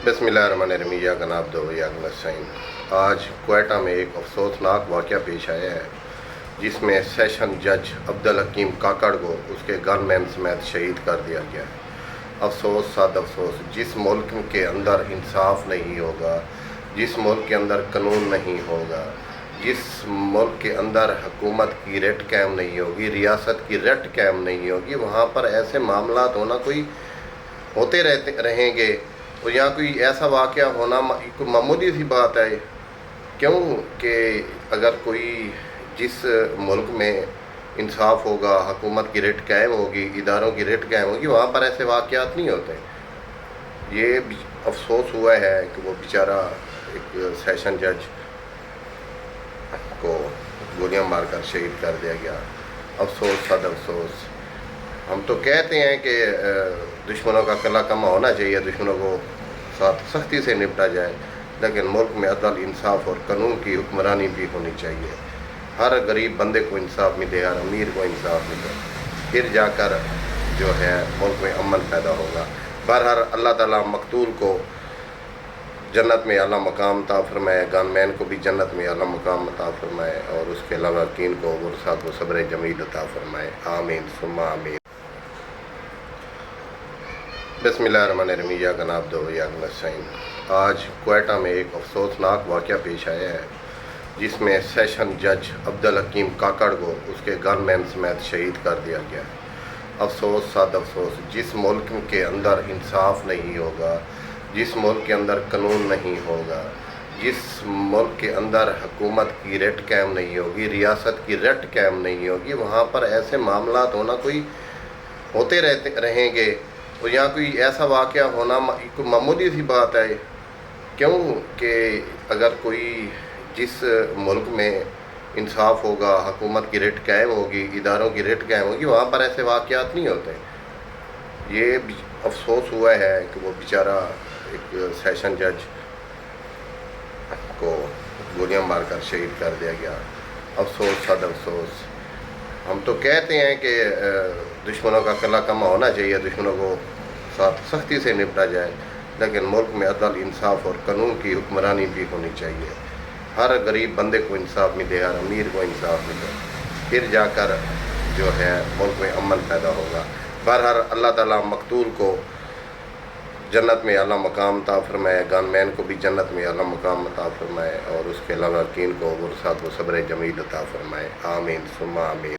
बिस्मिल्लाहिर्रहमानिर्रहीम या गनाब दो या नस्ताइन। आज कोयटा में एक अफसोसनाक वाक़या पेश आया है जिसमें सेशन जज अब्दुल हकीम काकड़ को उसके गनमैन समेत शहीद कर दिया गया है। अफसोस साद अफसोस, जिस मुल्क के अंदर इंसाफ नहीं होगा, जिस मुल्क के अंदर कानून नहीं होगा, जिस मुल्क के अंदर हुकूमत की रट कायम नहीं होगी, रियासत की रट कायम नहीं होगी, वहाँ पर ऐसे मामलात होना कोई होते रहेंगे। तो यहाँ कोई ऐसा वाक़या होना कोई मामूली सी बात है। क्यों कि अगर कोई जिस मुल्क में इंसाफ होगा, हुकूमत की रट कायम होगी, इदारों की रट कायम होगी, वहाँ पर ऐसे वाक़यात नहीं होते। ये अफसोस हुआ है कि वो बेचारा एक सेशन जज को गोलियां मारकर शहीद कर दिया गया। अफसोस सद अफसोस। हम तो कहते हैं कि दुश्मनों का कला कमा होना चाहिए, दुश्मनों को साथ सख्ती से निपटा जाए, लेकिन मुल्क में अदल, इंसाफ और कानून की हुक्मरानी भी होनी चाहिए। हर गरीब बंदे को इंसाफ मिले, हर अमीर को इंसाफ मिले, फिर जाकर जो है मुल्क में अमन पैदा होगा। बहरहाल अल्लाह ताला मकतूल को जन्नत में आला मकाम अता फरमाए, गनमैन को भी जन्नत में आला मकाम अता फरमाए, और उसके अलावा कीन को गुरसा को सब्र जमील अता फरमाए। आमीन सुम्मा आमीन। बिस्मिल्लाहिर्रहमानिर्रहीम या गनाब दो या नस्ताइन। आज कोयटा में एक अफसोसनाक वाक़या पेश आया है जिसमें सेशन जज अब्दुल हकीम काकड़ को उसके गनमैन समेत शहीद कर दिया गया है। अफसोस साद अफसोस, जिस मुल्क के अंदर इंसाफ नहीं होगा, जिस मुल्क के अंदर कानून नहीं होगा, जिस मुल्क के अंदर हुकूमत की रट कायम नहीं होगी, रियासत की रट कायम नहीं होगी, वहाँ पर ऐसे मामलात होना कोई होते रहेंगे। तो यहाँ कोई ऐसा वाक़या होना कोई मामूली सी बात है। क्यों कि अगर कोई जिस मुल्क में इंसाफ होगा, हुकूमत की रट कायम होगी, इदारों की रट कायम होगी, वहाँ पर ऐसे वाक़यात नहीं होते। ये अफसोस हुआ है कि वो बेचारा एक सेशन जज को गोलियां मारकर शहीद कर दिया गया। अफसोस सद अफसोस। हम तो कहते हैं कि दुश्मनों का कला कमा होना चाहिए, दुश्मनों को साथ सख्ती से निपटा जाए, लेकिन मुल्क में अदल, इंसाफ और कानून की हुक्मरानी भी होनी चाहिए। हर गरीब बंदे को इंसाफ मिले, हर अमीर को इंसाफ मिले, फिर जाकर जो है मुल्क में अमन पैदा होगा। बहरहाल अल्लाह ताला मकतूल को जन्नत में आला मकाम अता फरमाए, गनमैन को भी जन्नत में आला मकाम अता फरमाए, और उसके अलावा कीन को गुरसा को सब्र जमील अता फरमाए। आमीन सुम्मा आमीन।